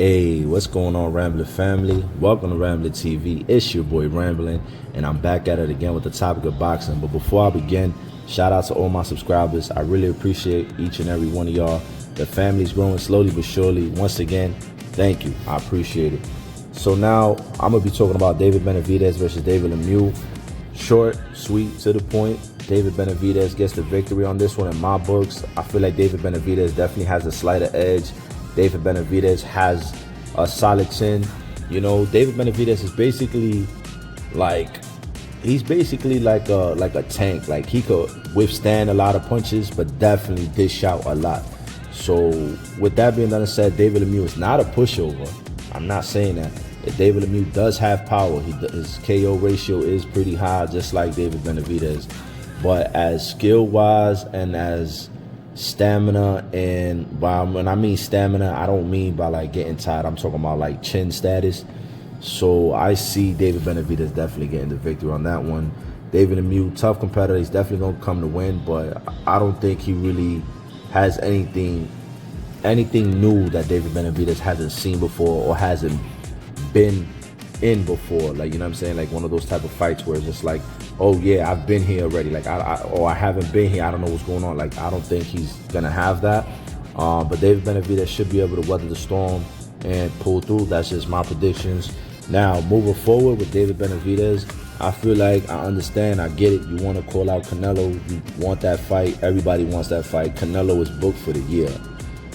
Hey, what's going on, Rambler family? Welcome to Rambler TV. It's your boy Rambling, and I'm back at it again with the topic of boxing. But before I begin, shout out to all my subscribers. I really appreciate each and every one of y'all. The family's growing slowly but surely. Once again, thank you. I appreciate it. So now I'm gonna be talking about David Benavidez versus David Lemieux. Short, sweet, to the point. David Benavidez gets the victory on this one in my books. I feel like David Benavidez definitely has a slighter edge. David Benavidez has a solid chin. You know, David Benavidez is basically like, he's basically like a tank. Like, he could withstand a lot of punches, but definitely dish out a lot. So with that being done and said, David Lemieux is not a pushover. I'm not saying that. David Lemieux does have power. His KO ratio is pretty high, just like David Benavidez. But as skill-wise and as stamina, and when I mean stamina, I don't mean by like getting tired. I'm talking about like chin status. So I see David Benavidez definitely getting the victory on that one. David Lemieux, tough competitor. He's definitely going to come to win, but I don't think he really has anything new that David Benavidez hasn't seen before or hasn't been in before. Like, you know what I'm saying? Like one of those type of fights where it's just like, oh yeah, I've been here already. Like I haven't been here. I don't know what's going on. Like, I don't think he's gonna have that. But David Benavidez should be able to weather the storm and pull through. That's just my predictions. Now, moving forward with David Benavidez, I feel like I understand. I get it. You want to call out Canelo. You want that fight. Everybody wants that fight. Canelo is booked for the year.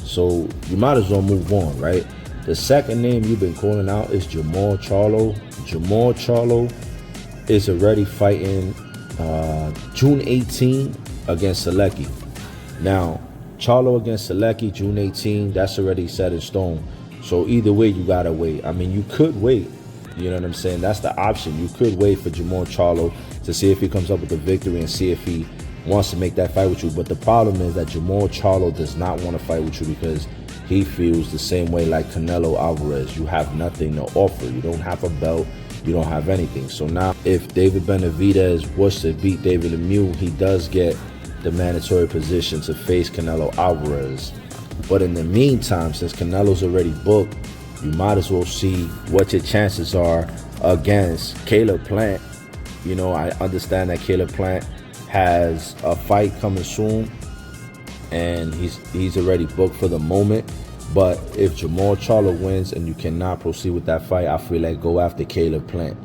So you might as well move on, right? The second name you've been calling out is Jermall Charlo. Jermall Charlo is already fighting June 18 against Selecki. Now, Charlo against Selecki, June 18, that's already set in stone. So either way, you gotta wait. I mean, you could wait. You know what I'm saying? That's the option. You could wait for Jermall Charlo to see if he comes up with a victory and see if he wants to make that fight with you. But the problem is that Jermall Charlo does not want to fight with you because he feels the same way like Canelo Alvarez. You have nothing to offer. You don't have a belt. You don't have anything. So now if David Benavidez was to beat David Lemieux, he does get the mandatory position to face Canelo Alvarez. But in the meantime, since Canelo's already booked, you might as well see what your chances are against Caleb Plant. You know, I understand that Caleb Plant has a fight coming soon and he's already booked for the moment. But if Jermall Charlo wins and you cannot proceed with that fight, I feel like go after Caleb Plant.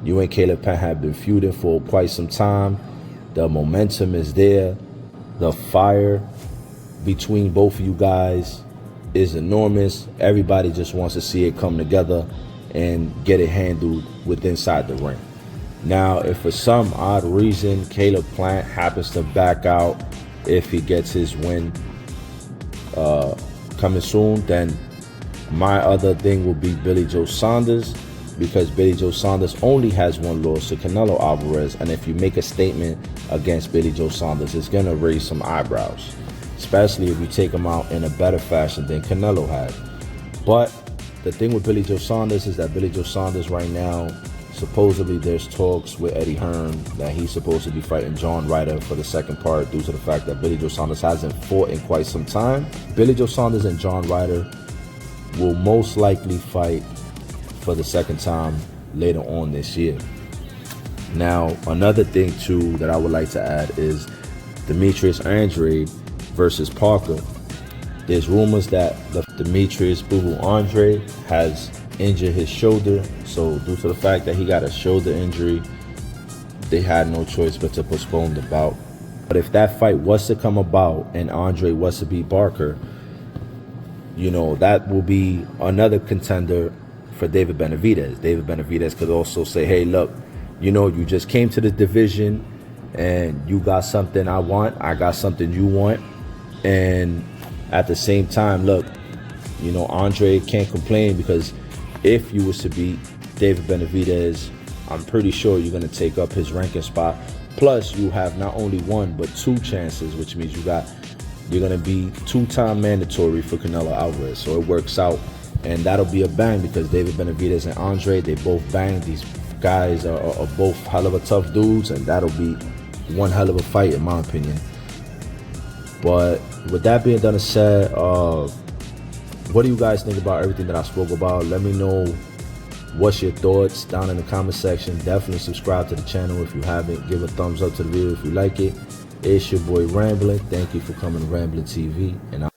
You and Caleb Plant have been feuding for quite some time. The momentum is there. The fire between both of you guys is enormous. Everybody just wants to see it come together and get it handled with inside the ring. Now, if for some odd reason Caleb Plant happens to back out, if he gets his win coming soon, then my other thing will be Billy Joe Saunders, because Billy Joe Saunders only has one loss to Canelo Alvarez, and if you make a statement against Billy Joe Saunders, it's gonna raise some eyebrows, especially if you take him out in a better fashion than Canelo had. But the thing with Billy Joe Saunders is that Billy Joe Saunders right now, supposedly there's talks with Eddie Hearn that he's supposed to be fighting John Ryder for the second part due to the fact that Billy Joe Saunders hasn't fought in quite some time. Billy Joe Saunders and John Ryder will most likely fight for the second time later on this year. Now, another thing too that I would like to add is Demetrius Andrade versus Parker. There's rumors that Demetrius Boo Andre has injured his shoulder, so due to the fact that he got a shoulder injury, they had no choice but to postpone the bout. But if that fight was to come about and Andre was to beat Barker, you know, that will be another contender for David Benavidez. David Benavidez could also say, hey, look, you know, you just came to the division and you got something I want, I got something you want, and at the same time, look, you know, Andre can't complain because if you was to beat David Benavidez, I'm pretty sure you're going to take up his ranking spot. Plus, you have not only one, but two chances, which means you're going to be two-time mandatory for Canelo Alvarez. So it works out. And that'll be a bang because David Benavidez and Andre, they both bang. These guys are both hell of a tough dudes, and that'll be one hell of a fight, in my opinion. But with that being done and said, What do you guys think about everything that I spoke about? Let me know what's your thoughts down in the comment section. Definitely subscribe to the channel if you haven't. Give a thumbs up to the video if you like it. It's your boy Rambling. Thank you for coming to Rambling TV, and